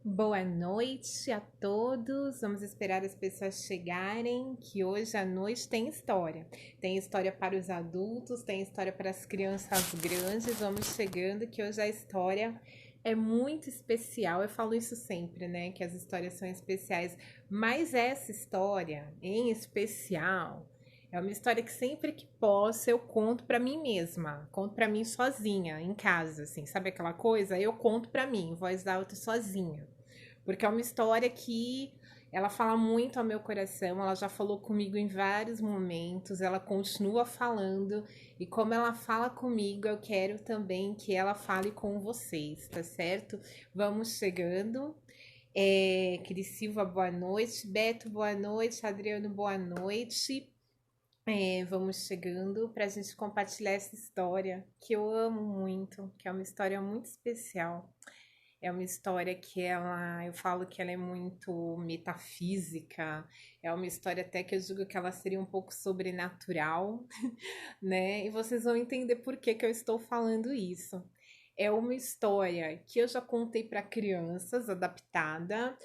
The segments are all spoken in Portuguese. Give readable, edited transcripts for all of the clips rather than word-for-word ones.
Boa noite a todos. Vamos esperar as pessoas chegarem, que hoje à noite tem história. Tem história para os adultos, tem história para as crianças grandes. Vamos chegando, que hoje a história é muito especial. Eu falo isso sempre, né? Que as histórias são especiais. Mas essa história, em especial, é uma história que sempre que posso eu conto para mim mesma, conto para mim sozinha, em casa, assim, sabe aquela coisa? Eu conto para mim, em voz alta sozinha. Porque é uma história que ela fala muito ao meu coração, ela já falou comigo em vários momentos, ela continua falando, e como ela fala comigo, eu quero também que ela fale com vocês, tá certo? Vamos chegando. Cris Silva, boa noite. Beto, boa noite. Adriano, boa noite. Vamos chegando para a gente compartilhar essa história que eu amo muito, que é uma história muito especial. É uma história que eu falo que ela é muito metafísica, é uma história até que eu digo que ela seria um pouco sobrenatural, né? E vocês vão entender por que eu estou falando isso. É uma história que eu já contei para crianças, adaptada,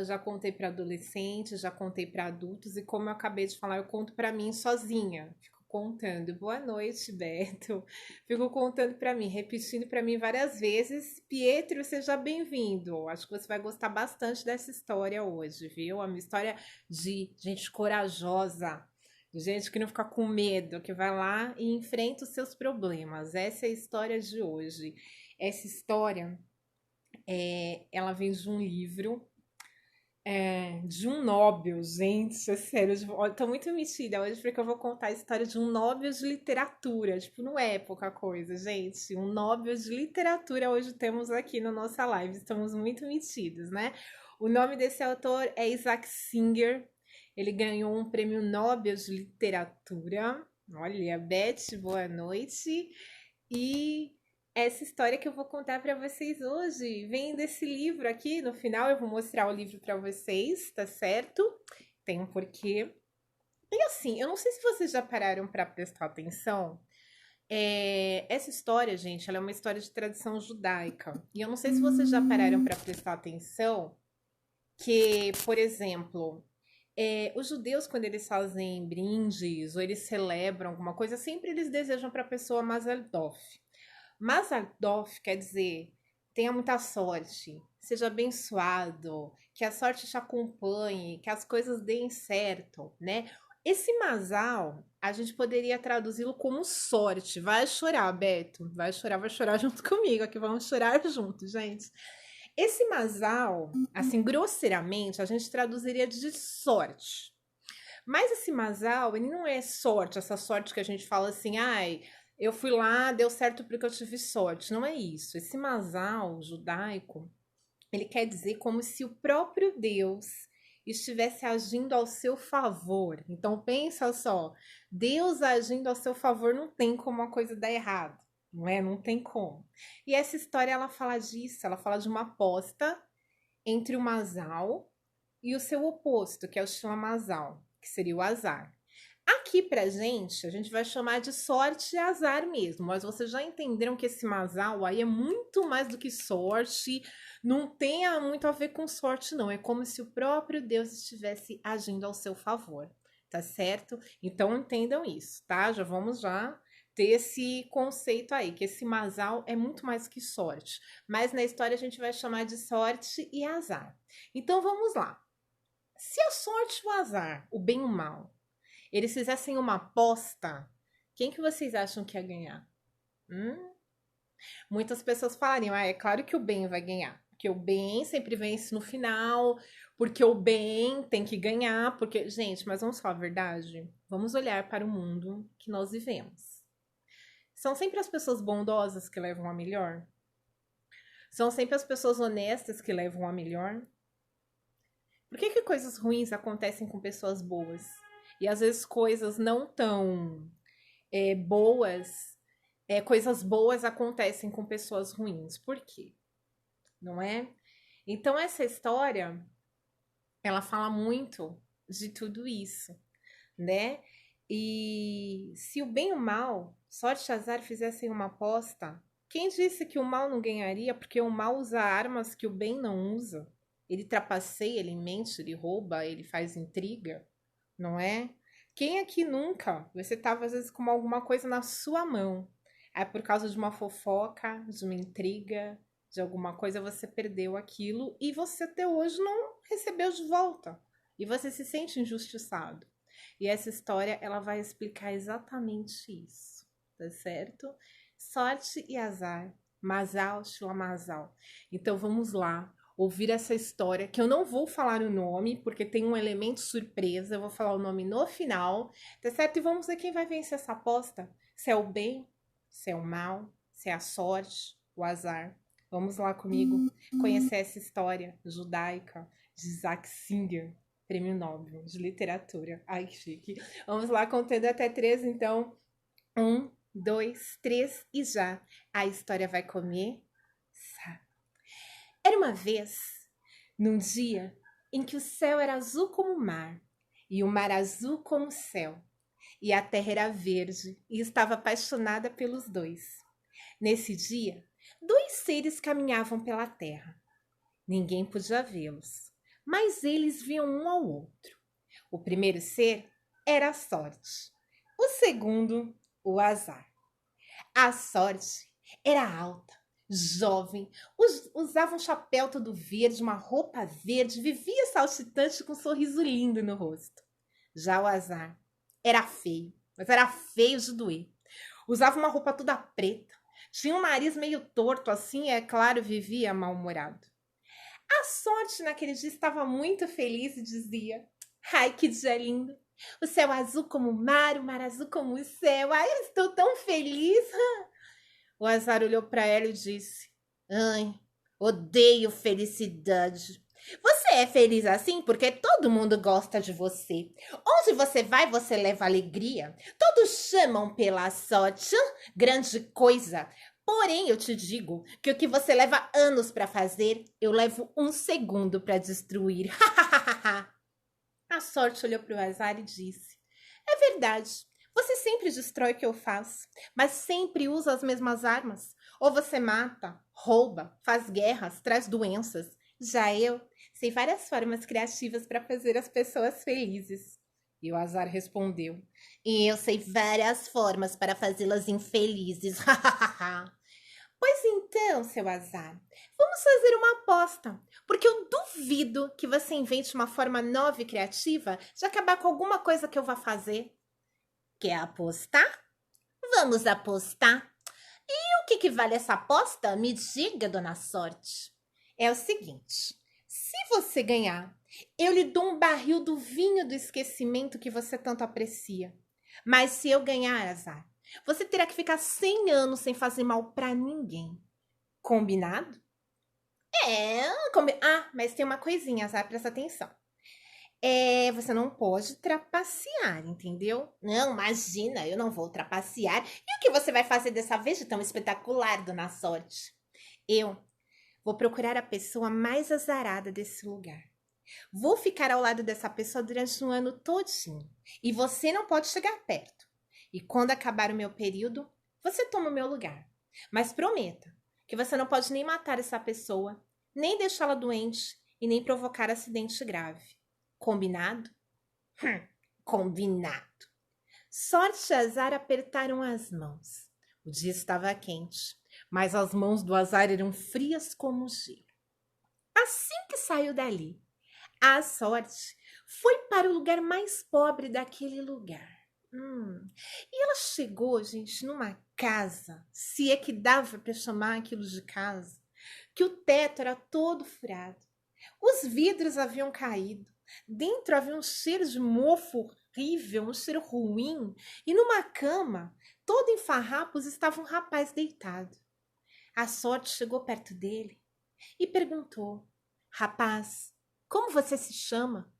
já contei para adolescentes, já contei para adultos, e como eu acabei de falar, eu conto para mim sozinha. Fico contando. Boa noite, Beto. Fico contando para mim, repetindo para mim várias vezes. Pietro, seja bem-vindo. Acho que você vai gostar bastante dessa história hoje, viu? É uma história de gente corajosa, de gente que não fica com medo, que vai lá e enfrenta os seus problemas. Essa é a história de hoje. Essa história, ela vem de um livro, de um Nobel, gente, é sério, eu tô muito metida hoje porque eu vou contar a história de um Nobel de literatura, tipo, não é pouca coisa, gente, um Nobel de literatura hoje temos aqui na nossa live, estamos muito metidos, né? O nome desse autor é Isaac Singer, ele ganhou um prêmio Nobel de literatura. Olha, Beth, boa noite. E essa história que eu vou contar para vocês hoje vem desse livro aqui. No final eu vou mostrar o livro para vocês, tá certo? Tem um porquê. E assim, eu não sei se vocês já pararam para prestar atenção. Essa história, gente, ela é uma história de tradição judaica. E eu não sei se vocês já pararam para prestar atenção que, por exemplo, os judeus, quando eles fazem brindes ou eles celebram alguma coisa, sempre eles desejam para a pessoa Mazal Tov. Mazal Tov quer dizer tenha muita sorte, seja abençoado, que a sorte te acompanhe, que as coisas deem certo, né? Esse Mazal, a gente poderia traduzi-lo como sorte. Vai chorar, Beto. Vai chorar junto comigo aqui. Vamos chorar juntos, gente. Esse Mazal, assim, grosseiramente, a gente traduziria de sorte. Mas esse Mazal, ele não é sorte, essa sorte que a gente fala assim, ai, eu fui lá, deu certo porque eu tive sorte. Não é isso. Esse Mazal judaico, ele quer dizer como se o próprio Deus estivesse agindo ao seu favor. Então pensa só, Deus agindo ao seu favor não tem como a coisa dar errado, não é? Não tem como. E essa história ela fala disso, ela fala de uma aposta entre o Mazal e o seu oposto, que é o Shlamazal, que seria o azar. Aqui pra gente, a gente vai chamar de sorte e azar mesmo, mas vocês já entenderam que esse Mazal aí é muito mais do que sorte, não tem muito a ver com sorte, não. É como se o próprio Deus estivesse agindo ao seu favor, tá certo? Então entendam isso, tá? Já ter esse conceito aí, que esse Mazal é muito mais que sorte. Mas na história a gente vai chamar de sorte e azar. Então vamos lá. Se a sorte e o azar, o bem e o mal, eles fizessem uma aposta, quem que vocês acham que ia ganhar? Hum? Muitas pessoas falariam, é claro que o bem vai ganhar. Porque o bem sempre vence no final, porque o bem tem que ganhar, porque, gente, mas vamos falar a verdade? Vamos olhar para o mundo que nós vivemos. São sempre as pessoas bondosas que levam a melhor? São sempre as pessoas honestas que levam a melhor? Por que coisas ruins acontecem com pessoas boas? E às vezes coisas não tão boas, coisas boas acontecem com pessoas ruins. Por quê? Não é? Então essa história, ela fala muito de tudo isso, né? E se o bem e o mal, sorte e azar fizessem uma aposta, quem disse que o mal não ganharia porque o mal usa armas que o bem não usa? Ele trapaceia, ele mente, ele rouba, ele faz intriga, não é? Quem aqui nunca? Você estava às vezes com alguma coisa na sua mão. Aí por causa de uma fofoca, de uma intriga, de alguma coisa você perdeu aquilo e você até hoje não recebeu de volta. E você se sente injustiçado. E essa história ela vai explicar exatamente isso, tá certo? Sorte e azar. Masal, Shua Masal. Então vamos lá ouvir essa história, que eu não vou falar o nome, porque tem um elemento surpresa, eu vou falar o nome no final, tá certo? E vamos ver quem vai vencer essa aposta. Se é o bem, se é o mal, se é a sorte, o azar. Vamos lá comigo conhecer essa história judaica de Isaac Singer, Prêmio Nobel de Literatura. Ai, que chique. Vamos lá, contando até 3, então. 1, 2, 3 e já. A história vai começar. Era uma vez, num dia em que o céu era azul como o mar, e o mar azul como o céu, e a terra era verde, e estava apaixonada pelos dois. Nesse dia, dois seres caminhavam pela terra. Ninguém podia vê-los, mas eles viam um ao outro. O primeiro ser era a sorte, o segundo, o azar. A sorte era alta, jovem, usava um chapéu todo verde, uma roupa verde, vivia saltitante com um sorriso lindo no rosto. Já o azar era feio, mas era feio de doer. Usava uma roupa toda preta, tinha um nariz meio torto assim, é claro, vivia mal-humorado. A sorte naquele dia estava muito feliz e dizia: ai, que dia lindo! O céu azul como o mar azul como o céu. Ai, eu estou tão feliz! O azar olhou para ela e disse: ai, odeio felicidade. Você é feliz assim porque todo mundo gosta de você. Onde você vai, você leva alegria. Todos chamam pela sorte. Grande coisa. Porém, eu te digo que o que você leva anos para fazer, eu levo 1 segundo para destruir. A sorte olhou para o azar e disse: é verdade. Você sempre destrói o que eu faço, mas sempre usa as mesmas armas. Ou você mata, rouba, faz guerras, traz doenças. Já eu sei várias formas criativas para fazer as pessoas felizes. E o azar respondeu: e eu sei várias formas para fazê-las infelizes. Pois então, seu azar, vamos fazer uma aposta, porque eu duvido que você invente uma forma nova e criativa de acabar com alguma coisa que eu vá fazer. Quer apostar? Vamos apostar. E o que vale essa aposta? Me diga, dona Sorte. É o seguinte, se você ganhar, eu lhe dou um barril do vinho do esquecimento que você tanto aprecia. Mas se eu ganhar, azar, você terá que ficar 100 anos sem fazer mal pra ninguém. Combinado? Mas tem uma coisinha, azar, presta atenção. Você não pode trapacear, entendeu? Não, imagina, eu não vou trapacear. E o que você vai fazer dessa vez de tão espetacular, dona Sorte? Eu vou procurar a pessoa mais azarada desse lugar. Vou ficar ao lado dessa pessoa durante um ano todinho. E você não pode chegar perto. E quando acabar o meu período, você toma o meu lugar. Mas prometa que você não pode nem matar essa pessoa, nem deixá-la doente e nem provocar acidente grave. Combinado? Combinado. Sorte e azar apertaram as mãos. O dia estava quente, mas as mãos do azar eram frias como gelo. Assim que saiu dali, a sorte foi para o lugar mais pobre daquele lugar. E ela chegou, gente, numa casa, se é que dava para chamar aquilo de casa, que o teto era todo furado. Os vidros haviam caído. Dentro havia um cheiro de mofo horrível, um cheiro ruim. E numa cama, todo em farrapos, estava um rapaz deitado. A sorte chegou perto dele e perguntou: rapaz, como você se chama?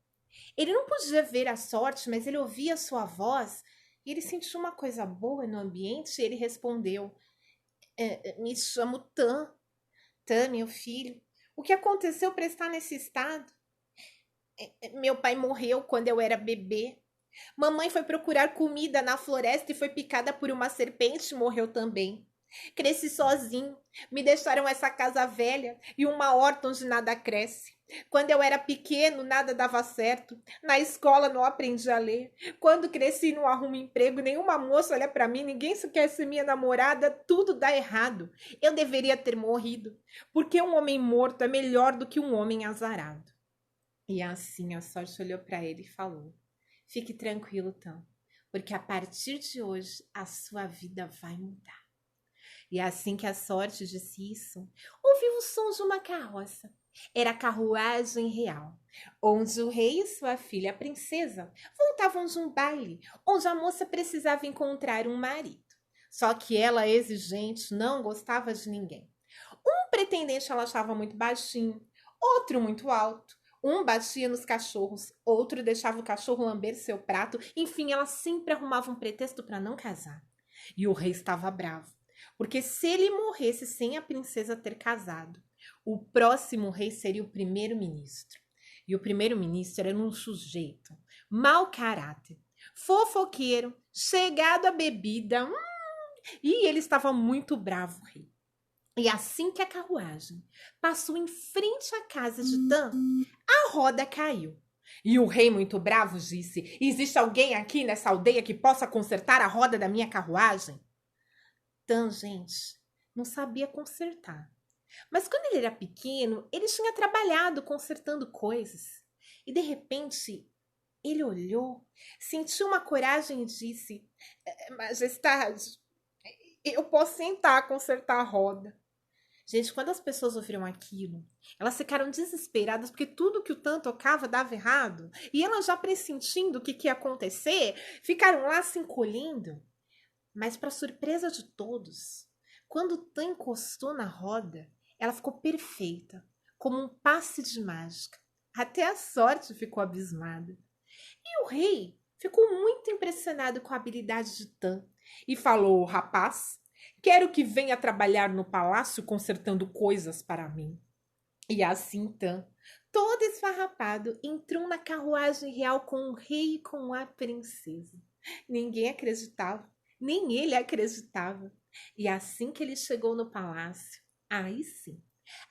Ele não podia ver a sorte, mas ele ouvia a sua voz e ele sentiu uma coisa boa no ambiente e ele respondeu: me chamo Tan. Tan, meu filho, o que aconteceu para estar nesse estado? Meu pai morreu quando eu era bebê. Mamãe foi procurar comida na floresta e foi picada por uma serpente e morreu também. Cresci sozinho, me deixaram essa casa velha e uma horta onde nada cresce. Quando eu era pequeno, nada dava certo. Na escola não aprendi a ler. Quando cresci, não arrumo emprego. Nenhuma moça olha pra mim. Ninguém quer ser minha namorada. Tudo dá errado. Eu deveria ter morrido. Porque um homem morto é melhor do que um homem azarado. E assim a sorte olhou pra ele e falou: Fique tranquilo, Tam. Porque a partir de hoje a sua vida vai mudar. E assim que a sorte disse isso, ouviu o som de uma carroça. Era a carruagem real, onde o rei e sua filha, a princesa, voltavam de um baile, onde a moça precisava encontrar um marido. Só que ela, exigente, não gostava de ninguém. Um pretendente ela achava muito baixinho, outro muito alto. Um batia nos cachorros, outro deixava o cachorro lamber seu prato. Enfim, ela sempre arrumava um pretexto para não casar. E o rei estava bravo, porque se ele morresse sem a princesa ter casado, o próximo rei seria o primeiro-ministro. E o primeiro-ministro era um sujeito mau caráter, fofoqueiro, chegado à bebida. E ele estava muito bravo, o rei. E assim que a carruagem passou em frente à casa de Dan, a roda caiu. E o rei, muito bravo, disse: Existe alguém aqui nessa aldeia que possa consertar a roda da minha carruagem? Dan, gente, não sabia consertar. Mas quando ele era pequeno, ele tinha trabalhado consertando coisas. E de repente, ele olhou, sentiu uma coragem e disse: Majestade, eu posso tentar consertar a roda. Gente, quando as pessoas ouviram aquilo, elas ficaram desesperadas porque tudo que o Tan tocava dava errado. E elas já pressentindo o que ia acontecer, ficaram lá se encolhendo. Mas para surpresa de todos, quando o Tan encostou na roda, ela ficou perfeita, como um passe de mágica. Até a sorte ficou abismada. E o rei ficou muito impressionado com a habilidade de Tan e falou: Rapaz, quero que venha trabalhar no palácio consertando coisas para mim. E assim Tan, todo esfarrapado, entrou na carruagem real com o rei e com a princesa. Ninguém acreditava, nem ele acreditava. E assim que ele chegou no palácio, aí sim,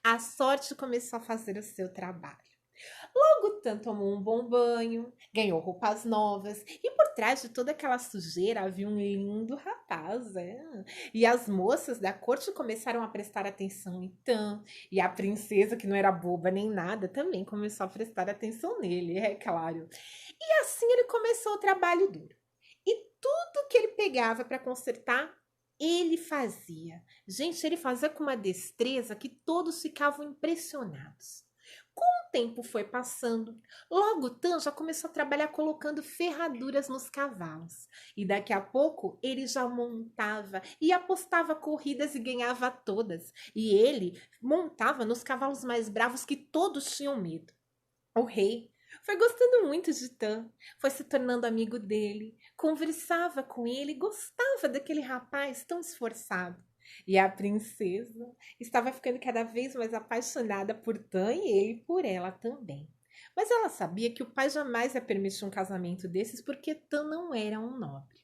a sorte começou a fazer o seu trabalho. Logo Tan tomou um bom banho, ganhou roupas novas e por trás de toda aquela sujeira havia um lindo rapaz, E as moças da corte começaram a prestar atenção em Tan e a princesa, que não era boba nem nada, também começou a prestar atenção nele, é claro. E assim ele começou o trabalho duro. E tudo que ele pegava para consertar, ele fazia. Gente, ele fazia com uma destreza que todos ficavam impressionados. Com o tempo foi passando, logo Tan já começou a trabalhar colocando ferraduras nos cavalos. E daqui a pouco ele já montava e apostava corridas e ganhava todas. E ele montava nos cavalos mais bravos que todos tinham medo. O rei foi gostando muito de Tan, foi se tornando amigo dele, conversava com ele, gostava daquele rapaz tão esforçado. E a princesa estava ficando cada vez mais apaixonada por Tan e ele por ela também. Mas ela sabia que o pai jamais ia permitir um casamento desses porque Tan não era um nobre.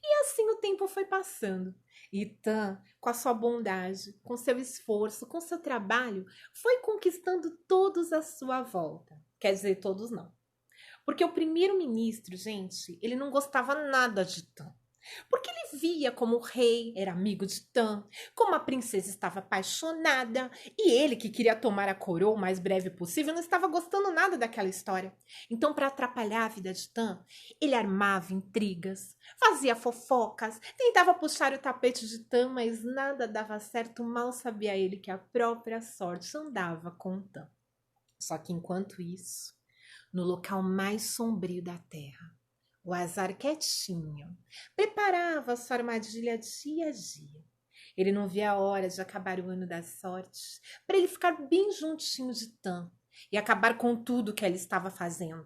E assim o tempo foi passando. E Tan, com a sua bondade, com seu esforço, com seu trabalho, foi conquistando todos à sua volta. Quer dizer, todos não. Porque o primeiro-ministro, gente, ele não gostava nada de Tan. Porque ele via como o rei era amigo de Tan, como a princesa estava apaixonada, e ele, que queria tomar a coroa o mais breve possível, não estava gostando nada daquela história. Então, para atrapalhar a vida de Tan, ele armava intrigas, fazia fofocas, tentava puxar o tapete de Tan, mas nada dava certo, mal sabia ele que a própria sorte andava com Tan. Só que enquanto isso, no local mais sombrio da terra, o azar quietinho preparava sua armadilha dia a dia. Ele não via a hora de acabar o ano das sortes para ele ficar bem juntinho de Tan e acabar com tudo que ela estava fazendo.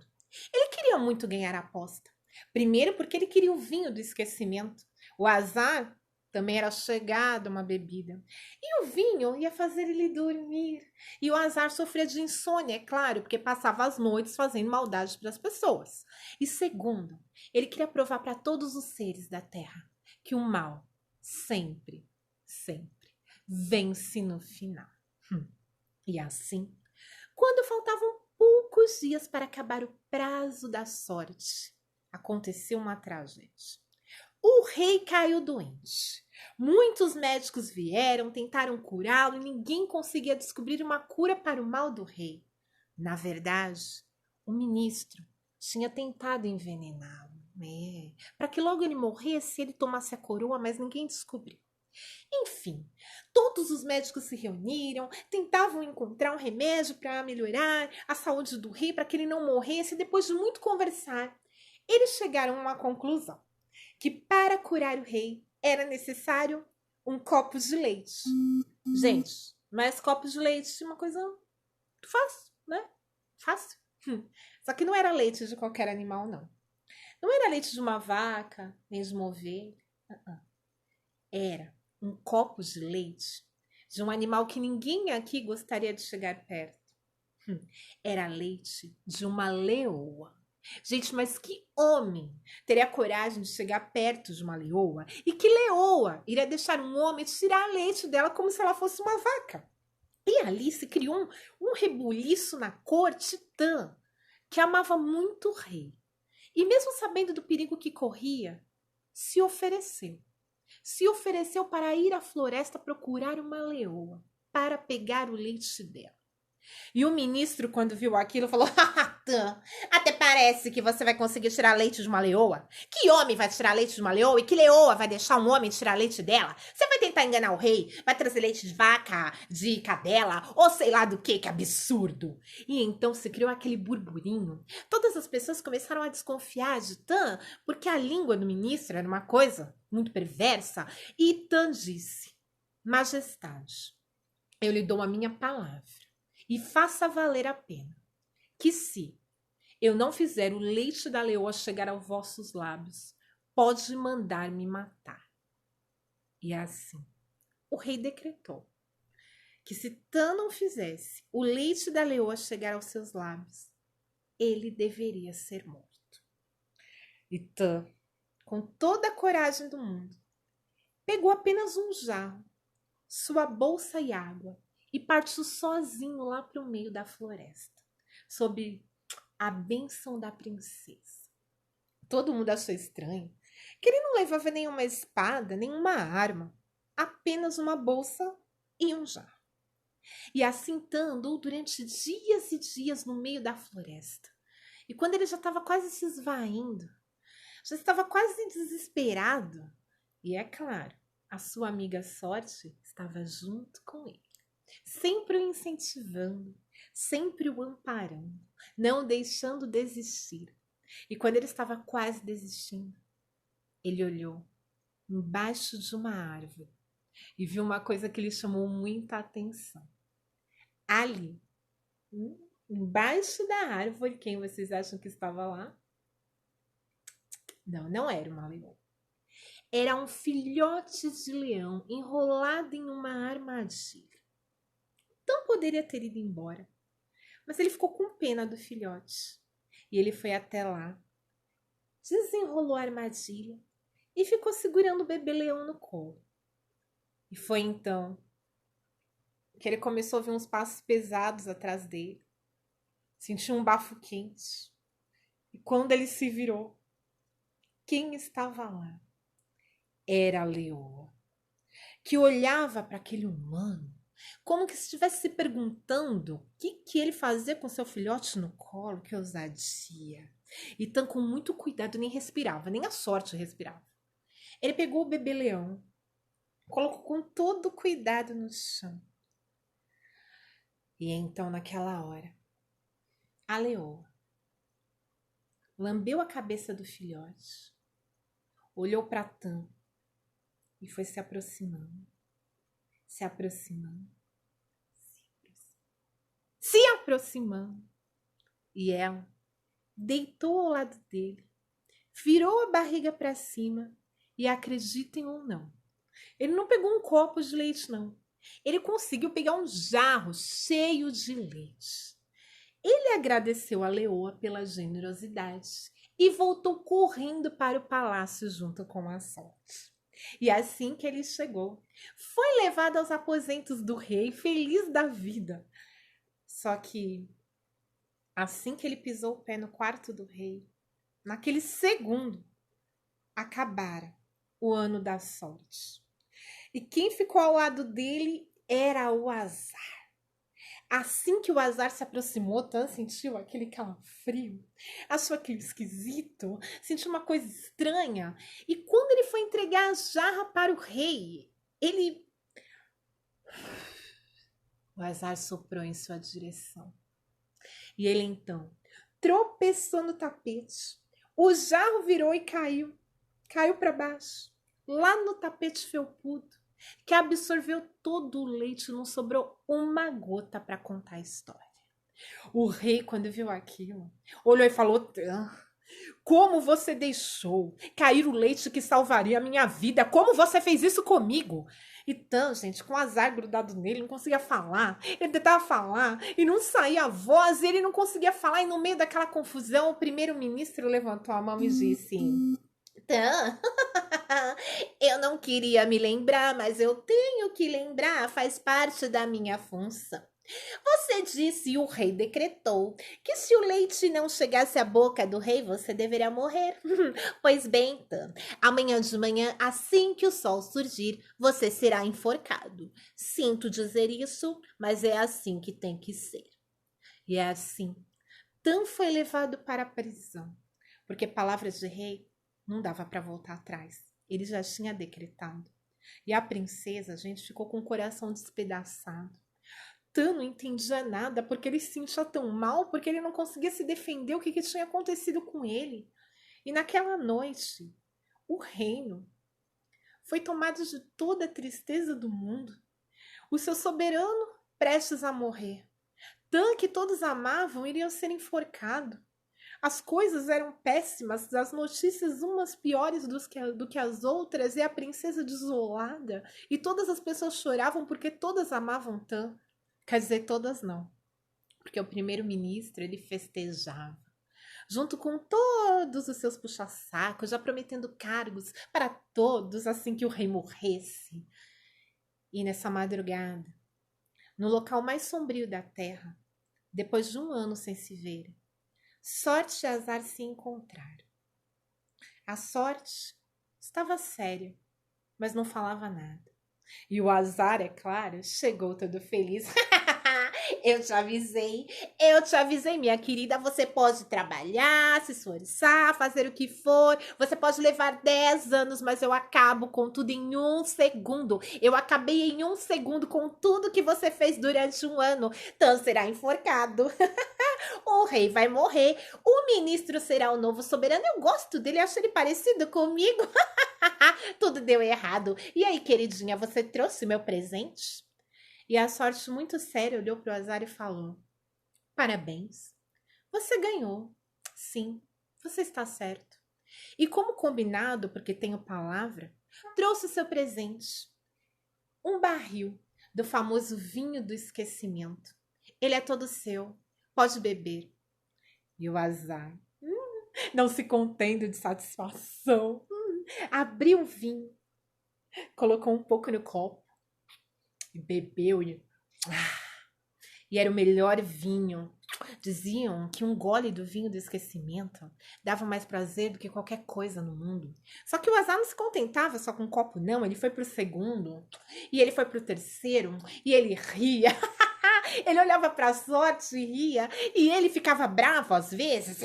Ele queria muito ganhar a aposta. Primeiro porque ele queria o vinho do esquecimento. O azar também era chegado a uma bebida. E o vinho ia fazer ele dormir. E o azar sofria de insônia, é claro, porque passava as noites fazendo maldade para as pessoas. E segundo, ele queria provar para todos os seres da terra que o mal sempre, sempre vence no final. E assim, quando faltava poucos dias para acabar o prazo da sorte, aconteceu uma tragédia. O rei caiu doente. Muitos médicos vieram, tentaram curá-lo e ninguém conseguia descobrir uma cura para o mal do rei. Na verdade, o ministro tinha tentado envenená-lo, para que logo ele morresse e ele tomasse a coroa, mas ninguém descobriu. Enfim, todos os médicos se reuniram, tentavam encontrar um remédio para melhorar a saúde do rei, para que ele não morresse, e depois de muito conversar, eles chegaram a uma conclusão, que para curar o rei era necessário um copo de leite. Gente, mas copo de leite é uma coisa fácil, né? Fácil. Só que não era leite de qualquer animal, não. Não era leite de uma vaca, nem de uma ovelha. Era um copo de leite de um animal que ninguém aqui gostaria de chegar perto. Era leite de uma leoa. Gente, mas que homem teria coragem de chegar perto de uma leoa? E que leoa iria deixar um homem tirar leite dela como se ela fosse uma vaca? E ali se criou um rebuliço na corte titã, que amava muito o rei. E mesmo sabendo do perigo que corria, se ofereceu. Se ofereceu para ir à floresta procurar uma leoa, para pegar o leite dela. E o ministro, quando viu aquilo, falou: até parece que você vai conseguir tirar leite de uma leoa. Que homem vai tirar leite de uma leoa? E que leoa vai deixar um homem tirar leite dela? Você vai tentar enganar o rei? Vai trazer leite de vaca, de cadela, ou sei lá do que absurdo. E então se criou aquele burburinho. Todas as pessoas começaram a desconfiar de Tan, porque a língua do ministro era uma coisa muito perversa. E Tan disse: Majestade, eu lhe dou a minha palavra. E faça valer a pena que se eu não fizer o leite da leoa chegar aos vossos lábios, pode mandar me matar. E assim, o rei decretou que se Tan não fizesse o leite da leoa chegar aos seus lábios, ele deveria ser morto. E Tan, com toda a coragem do mundo, pegou apenas um jarro, sua bolsa e água, e partiu sozinho lá para o meio da floresta, sob a bênção da princesa. Todo mundo achou estranho que ele não levava nenhuma espada, nenhuma arma, apenas uma bolsa e um jarro. E assim Tan andou durante dias e dias no meio da floresta. E quando ele já estava quase se esvaindo, já estava quase desesperado, e é claro, a sua amiga Sorte estava junto com ele, sempre o incentivando, sempre o amparando, não deixando desistir. E quando ele estava quase desistindo, ele olhou embaixo de uma árvore e viu uma coisa que lhe chamou muita atenção. Ali, embaixo da árvore, quem vocês acham que estava lá? Não, não era uma leoa. Era um filhote de leão enrolado em uma armadilha. Não poderia ter ido embora, mas ele ficou com pena do filhote. E ele foi até lá, desenrolou a armadilha e ficou segurando o bebê leão no colo. E foi então que ele começou a ouvir uns passos pesados atrás dele. Sentiu um bafo quente. E quando ele se virou, quem estava lá? Era a leoa, que olhava para aquele humano como que se estivesse se perguntando o que ele fazia com seu filhote no colo, que ousadia. E Tan, com muito cuidado, nem respirava, nem a Sorte respirava. Ele pegou o bebê leão, colocou com todo cuidado no chão. E então, naquela hora, a leoa lambeu a cabeça do filhote, olhou para Tan e foi se aproximando, se aproximando, se aproximando. E ela deitou ao lado dele, virou a barriga para cima e, acreditem ou não, ele não pegou um copo de leite, não. Ele conseguiu pegar um jarro cheio de leite. Ele agradeceu a leoa pela generosidade e voltou correndo para o palácio junto com a Sorte. E assim que ele chegou, foi levado aos aposentos do rei, feliz da vida. Só que Assim que ele pisou o pé no quarto do rei, naquele segundo, acabara o ano da sorte. E quem ficou ao lado dele era o azar. Assim que o azar se aproximou, Tan sentiu aquele calafrio, achou aquilo esquisito, sentiu uma coisa estranha. E quando ele foi entregar a jarra para o rei, o azar soprou em sua direção. E ele então tropeçou no tapete. O jarro virou e caiu. Caiu para baixo, lá no tapete felpudo, que absorveu todo o leite, não sobrou uma gota para contar a história. O rei, quando viu aquilo, olhou e falou: como você deixou cair o leite que salvaria a minha vida? Como você fez isso comigo? E Tan, gente, com o azar grudado nele, não conseguia falar. Ele tentava falar e não saía a voz, e ele não conseguia falar. E no meio daquela confusão, o primeiro-ministro levantou a mão e disse: Tan, eu não queria me lembrar, mas eu tenho que lembrar, faz parte da minha função. Você disse e o rei decretou que se o leite não chegasse à boca do rei, você deveria morrer. Pois bem, Tan, amanhã de manhã, assim que o sol surgir, você será enforcado. Sinto dizer isso, mas é assim que tem que ser. E é assim. Tan foi levado para a prisão, porque palavras de rei não dava para voltar atrás. Ele já tinha decretado. E a princesa, gente, ficou com o coração despedaçado. Tan não entendia nada, porque ele se sentia tão mal, porque ele não conseguia se defender o que tinha acontecido com ele. E naquela noite, o reino foi tomado de toda a tristeza do mundo. O seu soberano prestes a morrer. Tan, que todos amavam, iria ser enforcado. As coisas eram péssimas, as notícias umas piores do que as outras, e a princesa desolada. E todas as pessoas choravam porque todas amavam Tan. Quer dizer, todas não. Porque o primeiro-ministro, ele festejava. Junto com todos os seus puxa-sacos, já prometendo cargos para todos assim que o rei morresse. E nessa madrugada, no local mais sombrio da terra, depois de um ano sem se ver, sorte e azar se encontraram. A sorte estava séria, mas não falava nada. E o azar, é claro, chegou todo feliz. Eu te avisei, minha querida. Você pode trabalhar, se esforçar, fazer o que for. Você pode levar 10 anos, mas eu acabo com tudo em um segundo. Eu acabei em um segundo com tudo que você fez durante um ano. Então será enforcado. O rei vai morrer. O ministro será o novo soberano. Eu gosto dele, acho ele parecido comigo. Tudo deu errado. E aí, queridinha, você trouxe meu presente? E a sorte, muito séria, olhou para o azar e falou: parabéns, você ganhou. Sim, você está certo. E como combinado, porque tenho palavra, trouxe seu presente. Um barril do famoso vinho do esquecimento. Ele é todo seu, pode beber. E o azar, não se contendo de satisfação, abriu o vinho, colocou um pouco no copo e bebeu. E era o melhor vinho. Diziam que um gole do vinho do esquecimento dava mais prazer do que qualquer coisa no mundo. Só que o azar não se contentava só com um copo, não. Ele foi pro segundo, e ele foi pro terceiro, e ele ria. Ele olhava pra sorte e ria, e ele ficava bravo às vezes,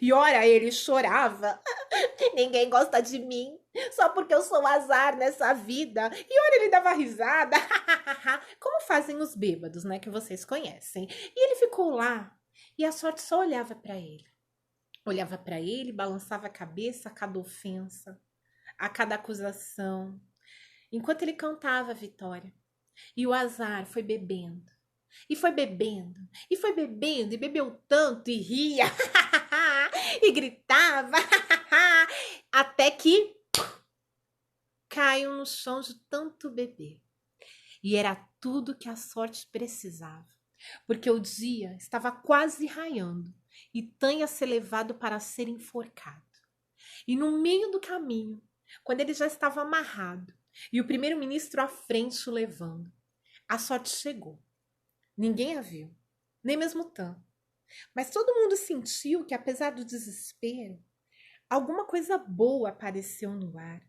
e ora ele chorava. Ninguém gosta de mim, só porque eu sou azar nessa vida. E ora ele dava risada, como fazem os bêbados, né, que vocês conhecem. E ele ficou lá, e a sorte só olhava pra ele. Olhava pra ele, balançava a cabeça a cada ofensa, a cada acusação, enquanto ele cantava a vitória. E o azar foi bebendo. E foi bebendo, e foi bebendo, e bebeu tanto, e ria, e gritava, até que caiu no chão de tanto beber. E era tudo que a sorte precisava, porque o dia estava quase raiando, e Tan ia ser levado para ser enforcado. E no meio do caminho, quando ele já estava amarrado, e o primeiro-ministro à frente o levando, a sorte chegou. Ninguém a viu, nem mesmo Tan. Mas todo mundo sentiu que, apesar do desespero, alguma coisa boa apareceu no ar.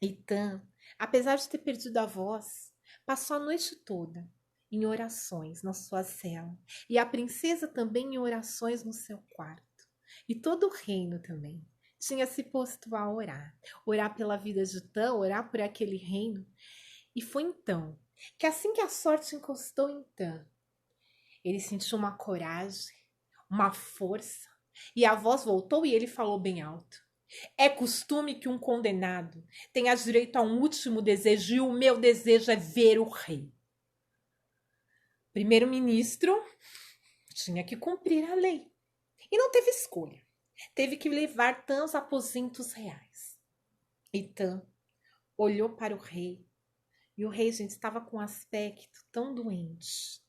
E Tan, apesar de ter perdido a voz, passou a noite toda em orações na sua cela, e a princesa também em orações no seu quarto. E todo o reino também tinha se posto a orar, orar pela vida de Tan, orar por aquele reino. E foi então que, assim que a sorte encostou em Tan, ele sentiu uma coragem, uma força, e a voz voltou e ele falou bem alto: é costume que um condenado tenha direito a um último desejo, e o meu desejo é ver o rei. Primeiro-ministro tinha que cumprir a lei e não teve escolha. Teve que levar Tan aos aposentos reais. E Tan olhou para o rei, e o rei, gente, estava com um aspecto tão doente.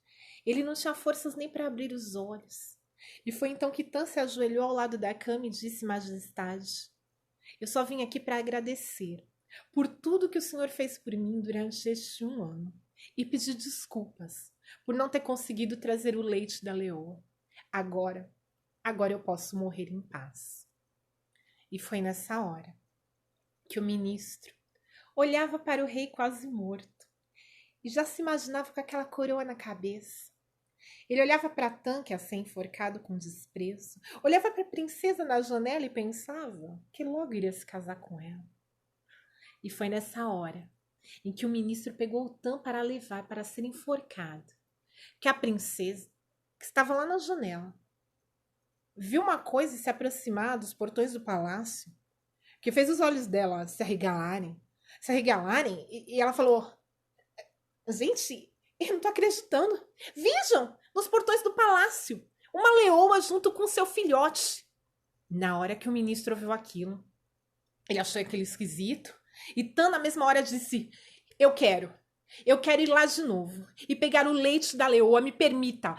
Ele não tinha forças nem para abrir os olhos. E foi então que Tan se ajoelhou ao lado da cama e disse: Majestade, eu só vim aqui para agradecer por tudo que o senhor fez por mim durante este 1 ano e pedir desculpas por não ter conseguido trazer o leite da leoa. Agora eu posso morrer em paz. E foi nessa hora que o ministro olhava para o rei quase morto e já se imaginava com aquela coroa na cabeça. Ele olhava para Tan, que ia ser enforcado com desprezo, olhava para a princesa na janela e pensava que logo iria se casar com ela. E foi nessa hora em que o ministro pegou o Tan para levar para ser enforcado, que a princesa, que estava lá na janela, viu uma coisa se aproximar dos portões do palácio, que fez os olhos dela se arregalarem, e ela falou: gente, eu não tô acreditando. Vejam, nos portões do palácio, uma leoa junto com seu filhote. Na hora que o ministro ouviu aquilo, ele achou aquilo esquisito, e Tan na mesma hora disse: eu quero ir lá de novo e pegar o leite da leoa. Me permita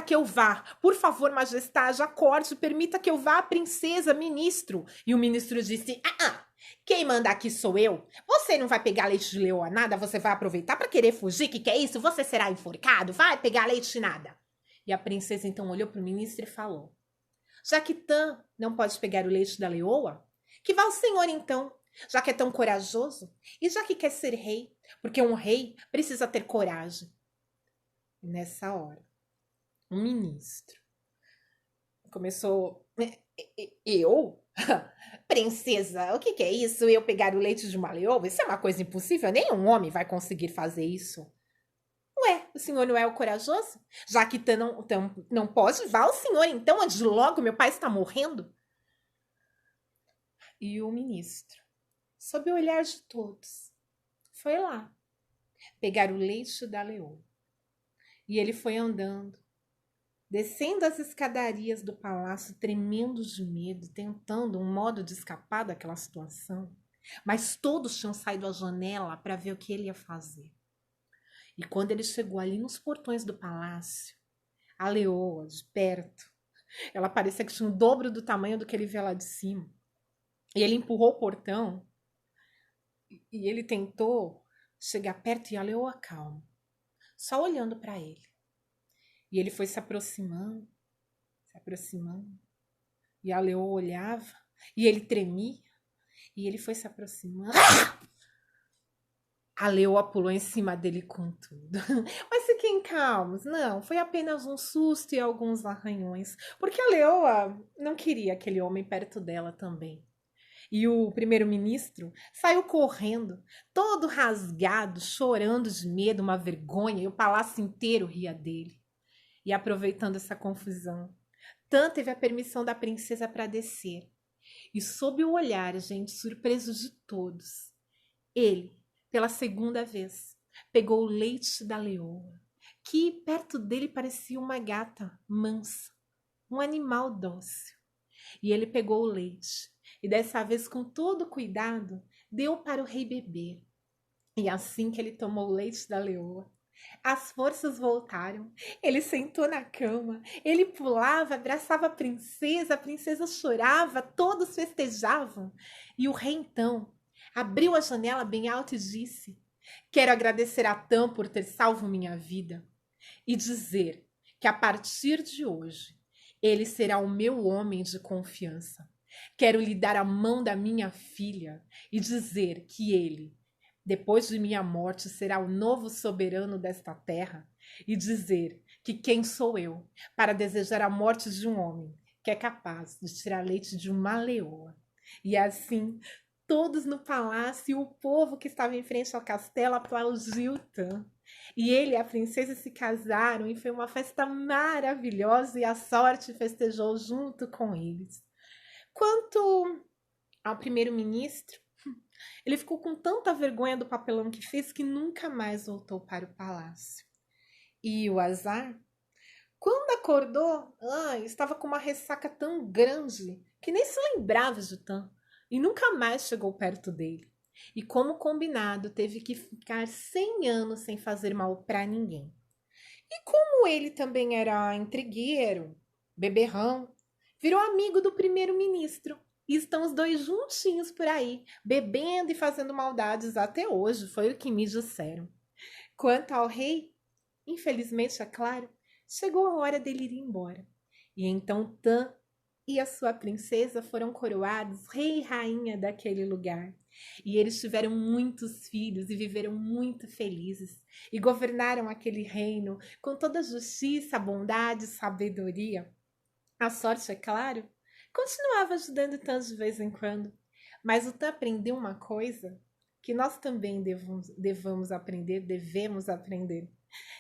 que eu vá. Por favor, majestade, acorde, permita que eu vá, princesa, ministro. E o ministro disse: quem manda aqui sou eu. Você não vai pegar leite de leoa nada, você vai aproveitar para querer fugir, que é isso? Você será enforcado, vai pegar leite nada. E a princesa então olhou para o ministro e falou: já que Tan não pode pegar o leite da leoa, que vá o senhor então, já que é tão corajoso e já que quer ser rei, porque um rei precisa ter coragem. E nessa hora, o ministro começou: eu? Princesa, o que é isso? Eu pegar o leite de uma leoa? Isso é uma coisa impossível, nenhum homem vai conseguir fazer isso. Ué, o senhor não é o corajoso? Já que Tan não pode, vá o senhor então, antes de logo meu pai está morrendo. E o ministro, sob o olhar de todos, foi lá pegar o leite da leoa. E ele foi andando, descendo as escadarias do palácio, tremendo de medo, tentando um modo de escapar daquela situação. Mas todos tinham saído à janela para ver o que ele ia fazer. E quando ele chegou ali nos portões do palácio, a leoa, de perto, ela parecia que tinha o dobro do tamanho do que ele via lá de cima. E ele empurrou o portão e ele tentou chegar perto, e a leoa calma, só olhando para ele. E ele foi se aproximando, e a leoa olhava, e ele tremia, e ele foi se aproximando. A leoa pulou em cima dele com tudo. Mas fiquem calmos, não, foi apenas um susto e alguns arranhões, porque a leoa não queria aquele homem perto dela também. E o primeiro-ministro saiu correndo, todo rasgado, chorando de medo, uma vergonha, e o palácio inteiro ria dele. E aproveitando essa confusão, Tan teve a permissão da princesa para descer. E sob o olhar, gente, surpreso de todos, ele, pela segunda vez, pegou o leite da leoa, que perto dele parecia uma gata mansa, um animal dócil. E ele pegou o leite, e dessa vez, com todo cuidado, deu para o rei beber. E assim que ele tomou o leite da leoa, as forças voltaram. Ele sentou na cama, ele pulava, abraçava a princesa chorava, todos festejavam. E o rei então abriu a janela bem alto e disse: quero agradecer a Tan por ter salvo minha vida e dizer que a partir de hoje Ele será o meu homem de confiança. Quero lhe dar a mão da minha filha e dizer que ele, depois de minha morte, será o novo soberano desta terra, e dizer que quem sou eu para desejar a morte de um homem que é capaz de tirar leite de uma leoa. E assim, todos no palácio e o povo que estava em frente ao castelo aplaudiu Tan. E ele e a princesa se casaram e foi uma festa maravilhosa e a sorte festejou junto com eles. Quanto ao primeiro-ministro, ele ficou com tanta vergonha do papelão que fez que nunca mais voltou para o palácio. E o azar, quando acordou, estava com uma ressaca tão grande que nem se lembrava de Tan e nunca mais chegou perto dele. E como combinado, teve que ficar 100 anos sem fazer mal para ninguém. E como ele também era intrigueiro, beberrão, virou amigo do primeiro-ministro. E estão os dois juntinhos por aí, bebendo e fazendo maldades até hoje, foi o que me disseram. Quanto ao rei, infelizmente, é claro, chegou a hora dele ir embora. E então Tan e a sua princesa foram coroados rei e rainha daquele lugar. E eles tiveram muitos filhos e viveram muito felizes. E governaram aquele reino com toda a justiça, bondade e sabedoria. A sorte, é claro, continuava ajudando Tan de vez em quando. Mas o Tan aprendeu uma coisa que nós também devemos aprender.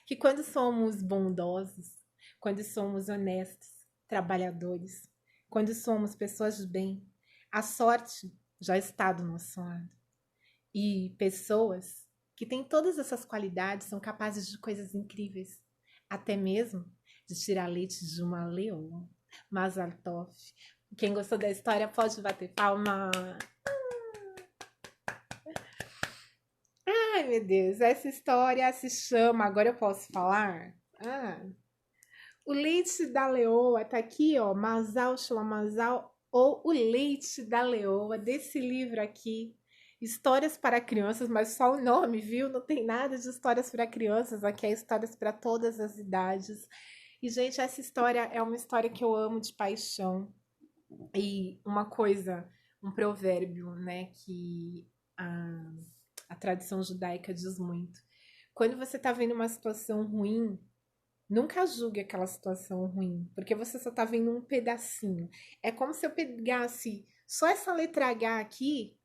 Que quando somos bondosos, quando somos honestos, trabalhadores, quando somos pessoas de bem, a sorte já está do nosso lado. E pessoas que têm todas essas qualidades são capazes de coisas incríveis, até mesmo de tirar leite de uma leoa. Mazal Tov. Quem gostou da história pode bater palma. Ai, meu Deus, essa história se chama, agora eu posso falar? O leite da leoa, tá aqui, ó, Mazal Shlamazal, ou O Leite da Leoa, desse livro aqui, Histórias para Crianças, mas só o nome, viu? Não tem nada de histórias para crianças, aqui é histórias para todas as idades. E, gente, essa história é uma história que eu amo de paixão. E uma coisa, um provérbio, né, que a tradição judaica diz muito. Quando você tá vendo uma situação ruim, nunca julgue aquela situação ruim, porque você só tá vendo um pedacinho. É como se eu pegasse só essa letra H aqui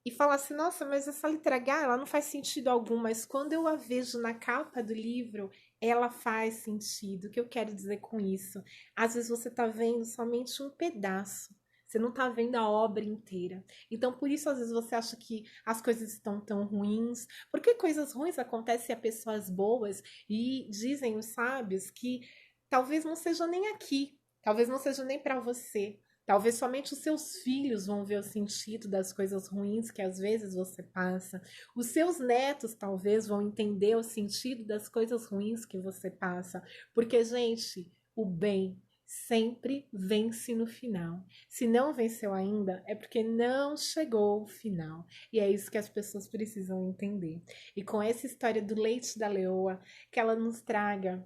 e falasse, nossa, mas essa letra H, ela não faz sentido algum, mas quando eu a vejo na capa do livro, ela faz sentido. O que eu quero dizer com isso? Às vezes você tá vendo somente um pedaço. Você não tá vendo a obra inteira. Então, por isso, às vezes, você acha que as coisas estão tão ruins. Porque coisas ruins acontecem a pessoas boas. E dizem os sábios que talvez não seja nem aqui. Talvez não seja nem para você. Talvez somente os seus filhos vão ver o sentido das coisas ruins que às vezes você passa. Os seus netos talvez vão entender o sentido das coisas ruins que você passa. Porque, gente, o bem sempre vence no final. Se não venceu ainda, é porque não chegou o final. E é isso que as pessoas precisam entender. E com essa história do leite da leoa, que ela nos traga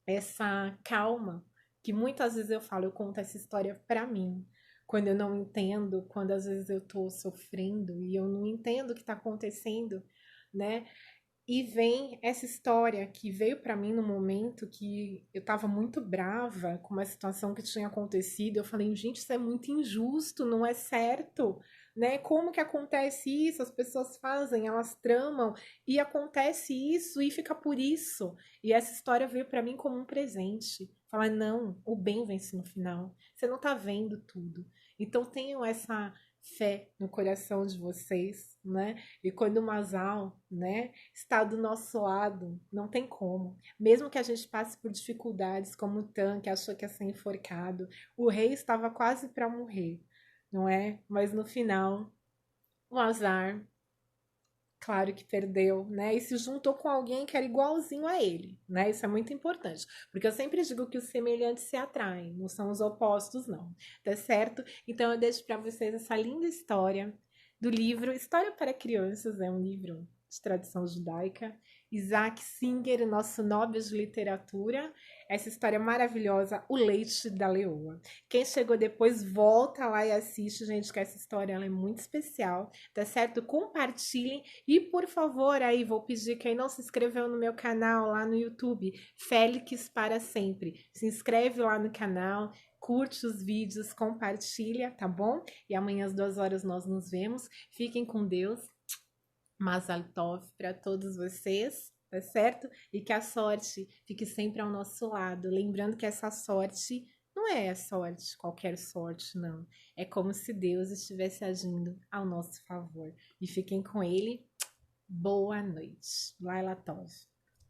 essa calma, que muitas vezes eu falo, eu conto essa história para mim, quando eu não entendo, quando às vezes eu tô sofrendo e eu não entendo o que tá acontecendo, né? E vem essa história que veio para mim no momento que eu tava muito brava com uma situação que tinha acontecido. Eu falei, gente, isso é muito injusto, não é certo, né? Como que acontece isso? As pessoas fazem, elas tramam e acontece isso e fica por isso. E essa história veio para mim como um presente. Falar, não, o bem vence no final. Você não tá vendo tudo. Então tenham essa fé no coração de vocês, né? E quando o Masal, né, está do nosso lado, não tem como. Mesmo que a gente passe por dificuldades, como o Tan, que achou que ia ser enforcado, o rei estava quase para morrer, não é? Mas no final, o azar, claro que perdeu, né? E se juntou com alguém que era igualzinho a ele, né? Isso é muito importante, porque eu sempre digo que os semelhantes se atraem, não são os opostos, não. Tá certo? Então eu deixo para vocês essa linda história do livro História para Crianças, é um livro de tradição judaica, Isaac Singer, nosso Nobel de Literatura. Essa história maravilhosa, O Leite da Leoa. Quem chegou depois, volta lá e assiste, gente, que essa história ela é muito especial, tá certo? Compartilhem e, por favor, aí vou pedir quem não se inscreveu no meu canal lá no YouTube, Félix para Sempre. Se inscreve lá no canal, curte os vídeos, compartilha, tá bom? E amanhã às 2 horas nós nos vemos. Fiquem com Deus. Mazal Tov para todos vocês, tá certo? E que a sorte fique sempre ao nosso lado. Lembrando que essa sorte não é a sorte, qualquer sorte, não. É como se Deus estivesse agindo ao nosso favor. E fiquem com Ele. Boa noite. Laila Tov.